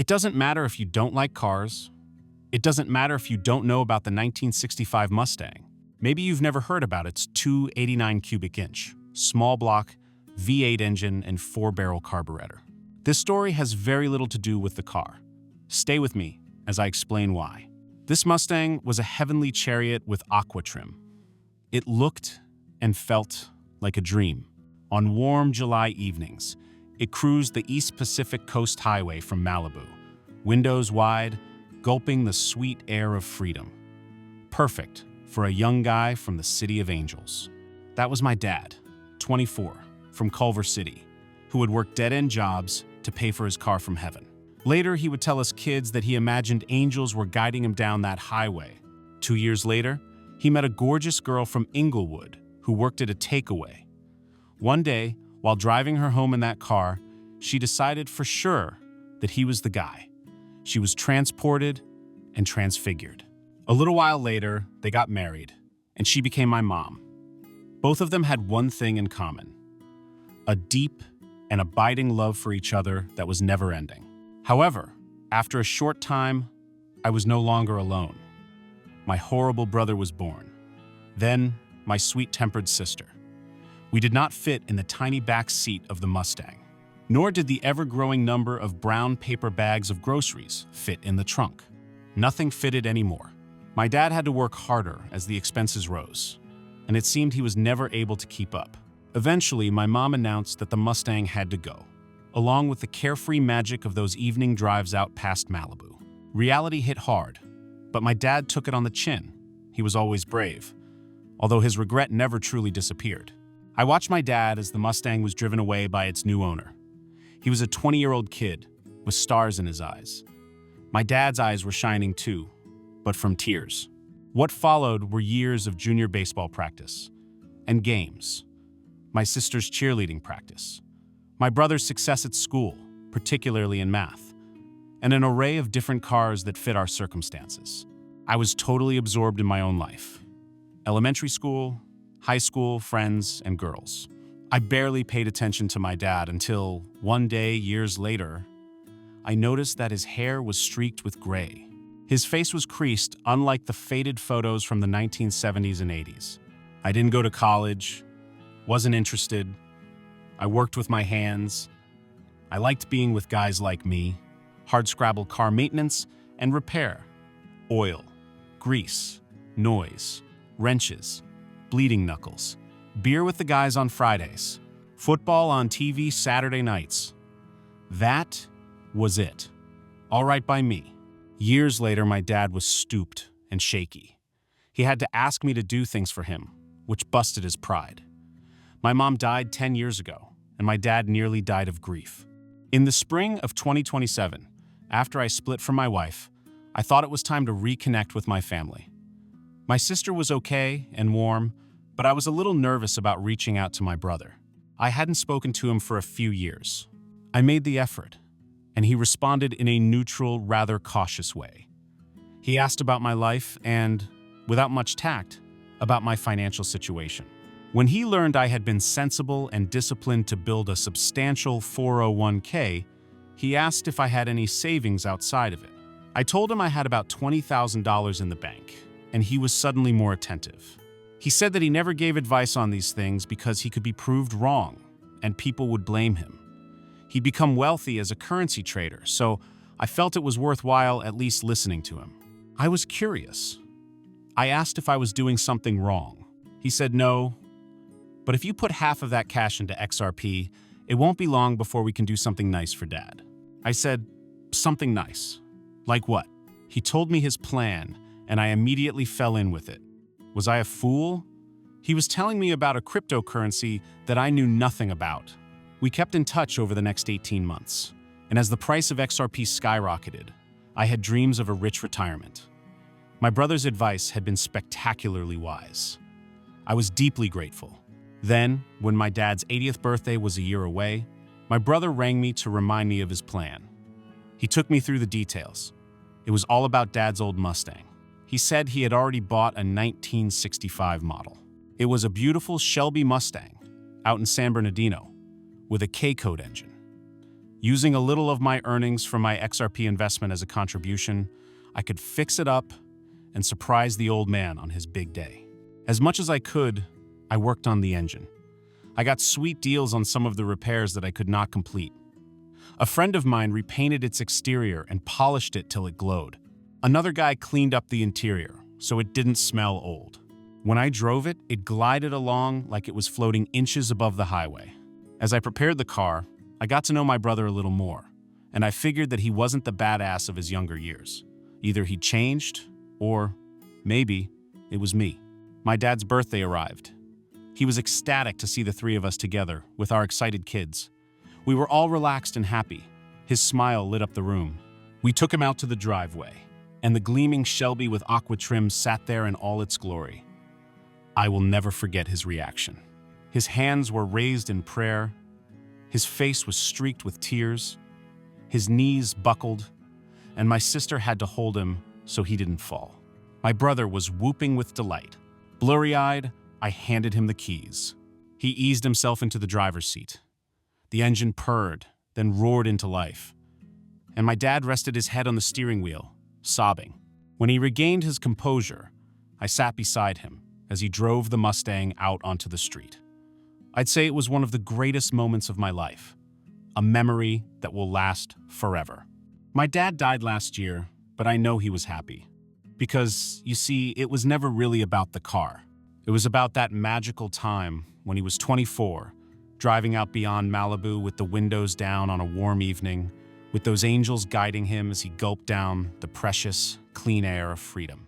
It doesn't matter if you don't like cars. It doesn't matter if you don't know about the 1965 Mustang. Maybe you've never heard about its 289 cubic inch, small block, V8 engine, and 4-barrel carburetor. This story has very little to do with the car. Stay with me as I explain why. This Mustang was a heavenly chariot with aqua trim. It looked and felt like a dream. On warm July evenings, it cruised the East Pacific Coast Highway from Malibu, windows wide, gulping the sweet air of freedom. Perfect for a young guy from the City of Angels. That was my dad, 24, from Culver City, who would work dead-end jobs to pay for his car from heaven. Later, he would tell us kids that he imagined angels were guiding him down that highway. 2 years later, he met a gorgeous girl from Inglewood who worked at a takeaway. One day, while driving her home in that car, she decided for sure that he was the guy. She was transported and transfigured. A little while later, they got married, and she became my mom. Both of them had one thing in common: a deep and abiding love for each other that was never-ending. However, after a short time, I was no longer alone. My horrible brother was born. Then, my sweet-tempered sister. We did not fit in the tiny back seat of the Mustang, nor did the ever-growing number of brown paper bags of groceries fit in the trunk. Nothing fitted anymore. My dad had to work harder as the expenses rose, and it seemed he was never able to keep up. Eventually, my mom announced that the Mustang had to go, along with the carefree magic of those evening drives out past Malibu. Reality hit hard, but my dad took it on the chin. He was always brave, although his regret never truly disappeared. I watched my dad as the Mustang was driven away by its new owner. He was a 20-year-old kid with stars in his eyes. My dad's eyes were shining too, but from tears. What followed were years of junior baseball practice and games, my sister's cheerleading practice, my brother's success at school, particularly in math, and an array of different cars that fit our circumstances. I was totally absorbed in my own life. Elementary school, high school, friends, and girls. I barely paid attention to my dad until, one day, years later, I noticed that his hair was streaked with gray. His face was creased, unlike the faded photos from the 1970s and 80s. I didn't go to college, wasn't interested. I worked with my hands. I liked being with guys like me. Hardscrabble car maintenance and repair. Oil, grease, noise, wrenches, bleeding knuckles. Beer with the guys on Fridays. Football on TV Saturday nights. That was it. All right by me. Years later, my dad was stooped and shaky. He had to ask me to do things for him, which busted his pride. My mom died 10 years ago, and my dad nearly died of grief. In the spring of 2027, after I split from my wife, I thought it was time to reconnect with my family. My sister was okay and warm, but I was a little nervous about reaching out to my brother. I hadn't spoken to him for a few years. I made the effort, and he responded in a neutral, rather cautious way. He asked about my life and, without much tact, about my financial situation. When he learned I had been sensible and disciplined to build a substantial 401k, he asked if I had any savings outside of it. I told him I had about $20,000 in the bank, and he was suddenly more attentive. He said that he never gave advice on these things because he could be proved wrong, and people would blame him. He'd become wealthy as a currency trader, so I felt it was worthwhile at least listening to him. I was curious. I asked if I was doing something wrong. He said no, but if you put half of that cash into XRP, it won't be long before we can do something nice for Dad. I said, something nice? Like what? He told me his plan, and I immediately fell in with it. Was I a fool? He was telling me about a cryptocurrency that I knew nothing about. We kept in touch over the next 18 months, and as the price of XRP skyrocketed, I had dreams of a rich retirement. My brother's advice had been spectacularly wise. I was deeply grateful. Then, when my dad's 80th birthday was a year away, my brother rang me to remind me of his plan. He took me through the details. It was all about Dad's old Mustang. He said he had already bought a 1965 model. It was a beautiful Shelby Mustang out in San Bernardino with a K-code engine. Using a little of my earnings from my XRP investment as a contribution, I could fix it up and surprise the old man on his big day. As much as I could, I worked on the engine. I got sweet deals on some of the repairs that I could not complete. A friend of mine repainted its exterior and polished it till it glowed. Another guy cleaned up the interior, so it didn't smell old. When I drove it, it glided along like it was floating inches above the highway. As I prepared the car, I got to know my brother a little more, and I figured that he wasn't the badass of his younger years. Either he changed, or maybe it was me. My dad's birthday arrived. He was ecstatic to see the three of us together with our excited kids. We were all relaxed and happy. His smile lit up the room. We took him out to the driveway, and the gleaming Shelby with aqua trim sat there in all its glory. I will never forget his reaction. His hands were raised in prayer. His face was streaked with tears. His knees buckled, and my sister had to hold him so he didn't fall. My brother was whooping with delight. Blurry-eyed, I handed him the keys. He eased himself into the driver's seat. The engine purred, then roared into life. And my dad rested his head on the steering wheel, sobbing. When he regained his composure, I sat beside him as he drove the Mustang out onto the street. I'd say it was one of the greatest moments of my life, a memory that will last forever. My dad died last year, but I know he was happy. Because, you see, it was never really about the car. It was about that magical time when he was 24, driving out beyond Malibu with the windows down on a warm evening, with those angels guiding him as he gulped down the precious, clean air of freedom.